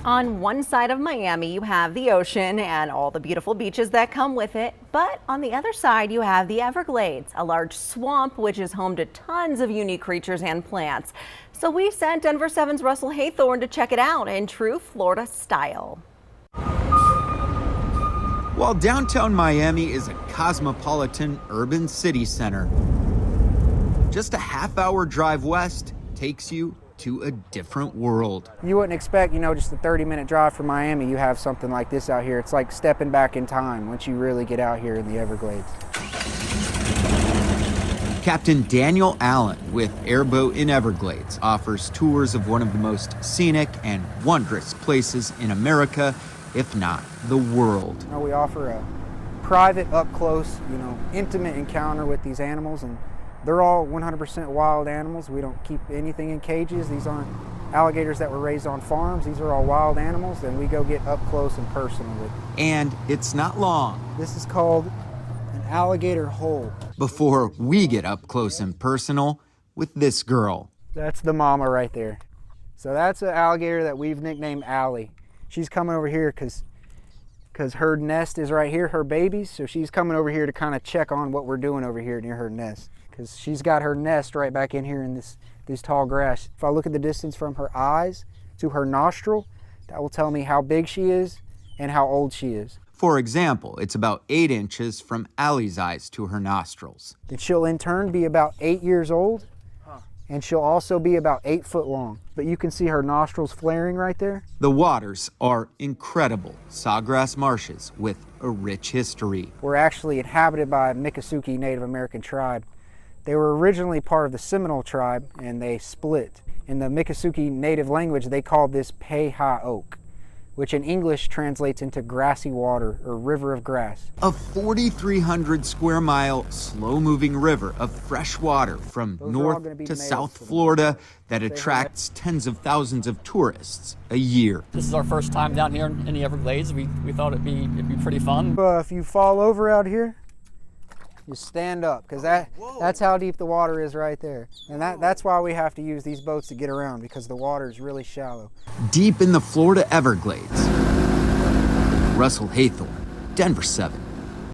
On one side of Miami, you have the ocean and all the beautiful beaches that come with it. But on the other side, you have the Everglades, a large swamp which is home to tons of unique creatures and plants. So we sent Denver7's Russell Haythorne to check it out in true Florida style. While downtown Miami is a cosmopolitan urban city center, just a half-hour drive west takes you to a different world. You wouldn't expect, just a 30-minute drive from Miami, you have something like this out here. It's like stepping back in time once you really get out here in the Everglades. Captain Daniel Allen with AIRBOAT in Everglades offers tours of one of the most scenic and wondrous places in America, if not the world. We offer a private, up-close, intimate encounter with these animals, and they're all 100% wild animals. We don't keep anything in cages. These aren't alligators that were raised on farms. These are all wild animals, and we go get up close and personal with them. And it's not long. This is called an alligator hole. Before we get up close and personal with this girl. That's the mama right there. So that's an alligator that we've nicknamed Allie. She's coming over here because her nest is right here, her babies. So she's coming over here to kind of check on what we're doing over here near her nest, because she's got her nest right back in here in this tall grass. If I look at the distance from her eyes to her nostril, that will tell me how big she is and how old she is. For example, it's about 8 inches from Allie's eyes to her nostrils. Then she'll in turn be about 8 years old, and she'll also be about 8 foot long. But you can see her nostrils flaring right there. The waters are incredible sawgrass marshes with a rich history. We're actually inhabited by a Miccosukee Native American tribe. They were originally part of the Seminole tribe, and they split. In the Miccosukee Native language, they called this Pei-ha-oak, which in English translates into grassy water or river of grass. A 4,300 square mile, slow-moving river of fresh water from north to South Florida that attracts tens of thousands of tourists a year. This is our first time down here in the Everglades. We thought it'd be pretty fun. If you fall over out here, you stand up, because that's how deep the water is right there. And that's why we have to use these boats to get around, because the water is really shallow. Deep in the Florida Everglades. Russell Haythorne, Denver7.